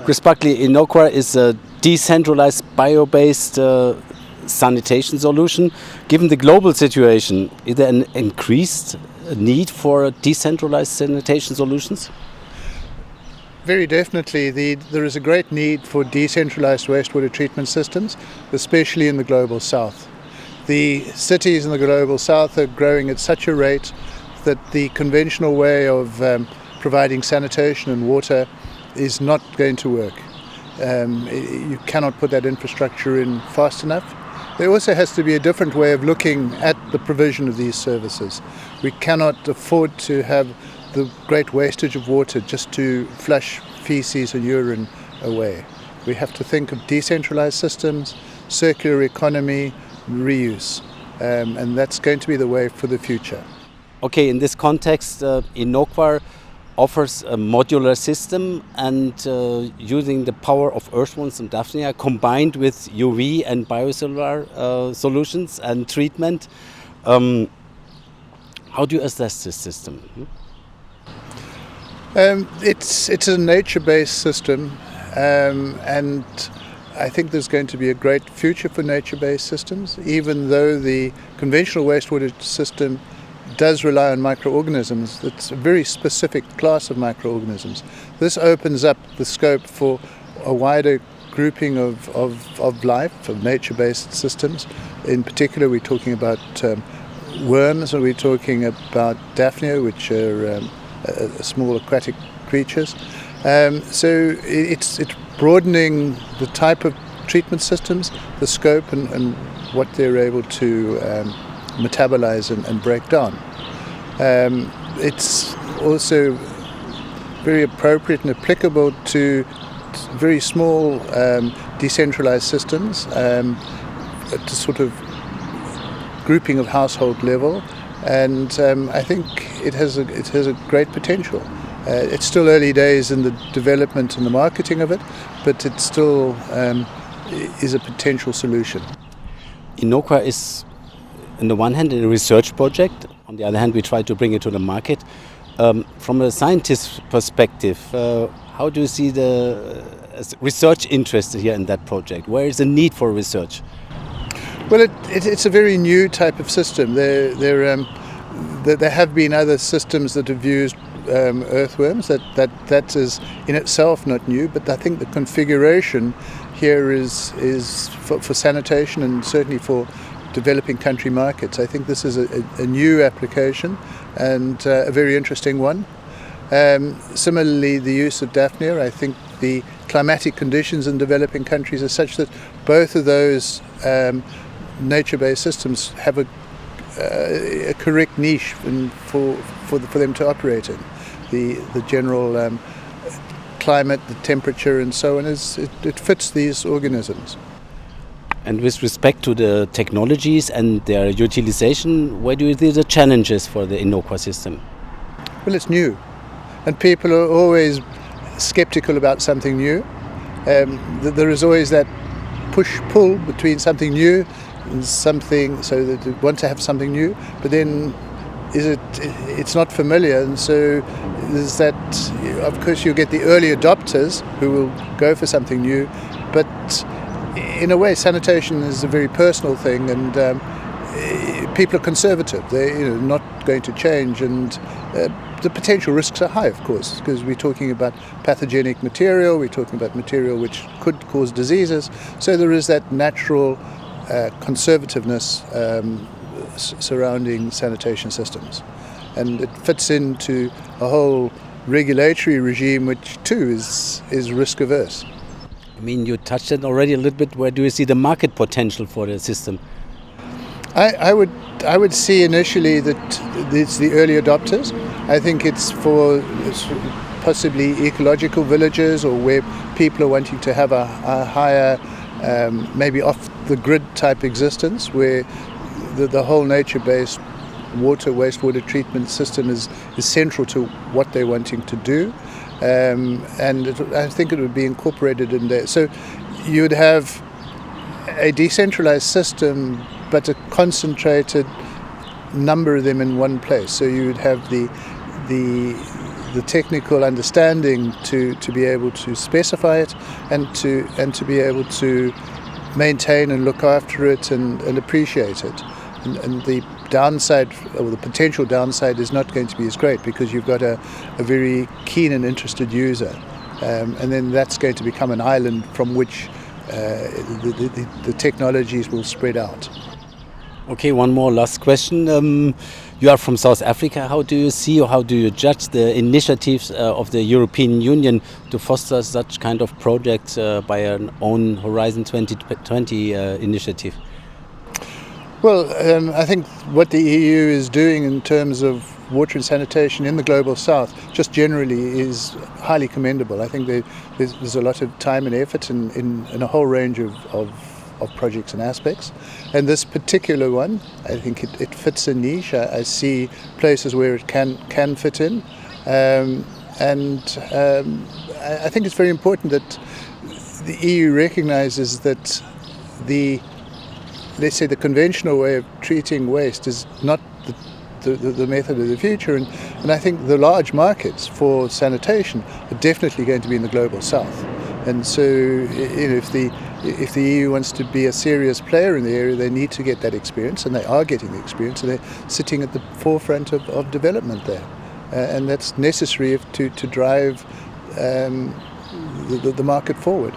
Chris Buckley, INNOQUA is a decentralized bio-based sanitation solution. Given the global situation, is there an increased need for decentralized sanitation solutions? Very definitely. There is a great need for decentralized wastewater treatment systems, especially in the global south. The cities in the global south are growing at such a rate that the conventional way of providing sanitation and water is not going to work. You cannot put that infrastructure in fast enough. There also has to be a different way of looking at the provision of these services. We cannot afford to have the great wastage of water just to flush feces and urine away. We have to think of decentralized systems, circular economy, reuse, and that's going to be the way for the future. Okay, in this context, INNOQUA offers a modular system and using the power of earthworms and Daphnia combined with UV and biocellular solutions and treatment. How do you assess this system? It's a nature-based system, and I think there's going to be a great future for nature-based systems, even though the conventional wastewater system does rely on microorganisms. It's a very specific class of microorganisms. This opens up the scope for a wider grouping of life, of nature-based systems. In particular, we're talking about worms, and we're talking about Daphnia, which are small aquatic creatures. So it's broadening the type of treatment systems, the scope, and what they're able to metabolize and break down. It's also very appropriate and applicable to very small decentralized systems, to sort of grouping of household level, and I think it has a great potential. It's still early days in the development and the marketing of it, but it still is a potential solution. INNOQUA is, on the one hand, a research project. On the other hand, we try to bring it to the market. From a scientist's perspective, how do you see the research interest here in that project? Where is the need for research? Well, it's a very new type of system. There have been other systems that have used earthworms. That is in itself not new, but I think the configuration here is for sanitation and certainly for developing country markets. I think this is a new application and a very interesting one. Similarly, the use of Daphnia, I think the climatic conditions in developing countries are such that both of those nature-based systems have a correct niche for them to operate in. The general climate, the temperature and so on, it fits these organisms. And with respect to the technologies and their utilization, where do you see the challenges for the INNOQUA system? Well, it's new, and people are always skeptical about something new. There is always that push-pull between something new and something, so that they want to have something new, but then it's not familiar, and so there's that. Of course, you get the early adopters who will go for something new, but in a way, sanitation is a very personal thing, and people are conservative. They're not going to change, and the potential risks are high, of course, because we're talking about pathogenic material, we're talking about material which could cause diseases. So there is that natural conservativeness surrounding sanitation systems, and it fits into a whole regulatory regime which too is risk averse. I mean, you touched it already a little bit. Where do you see the market potential for the system? I would see initially that it's the early adopters. I think it's for possibly ecological villages, or where people are wanting to have a higher, maybe off-the-grid type existence, where the whole nature-based wastewater treatment system is central to what they're wanting to do. And I think it would be incorporated in there. So you would have a decentralized system, but a concentrated number of them in one place. So you would have the the technical understanding to be able to specify it and to be able to maintain and look after it and appreciate it. And the downside, or the potential downside, is not going to be as great because you've got a very keen and interested user. And then that's going to become an island from which the technologies will spread out. Okay, one more last question. You are from South Africa. How do you see or how do you judge the initiatives of the European Union to foster such kind of projects by an own Horizon 2020 initiative? Well, I think what the EU is doing in terms of water and sanitation in the global south just generally is highly commendable. I think there's a lot of time and effort in a whole range of projects and aspects. And this particular one, I think it fits a niche. I see places where it can fit in. I think it's very important that the EU recognizes that let's say the conventional way of treating waste is not the method of the future, and I think the large markets for sanitation are definitely going to be in the global south. And so, if the EU wants to be a serious player in the area, they need to get that experience, and they are getting the experience, and they're sitting at the forefront of development there, and that's necessary to drive the market forward.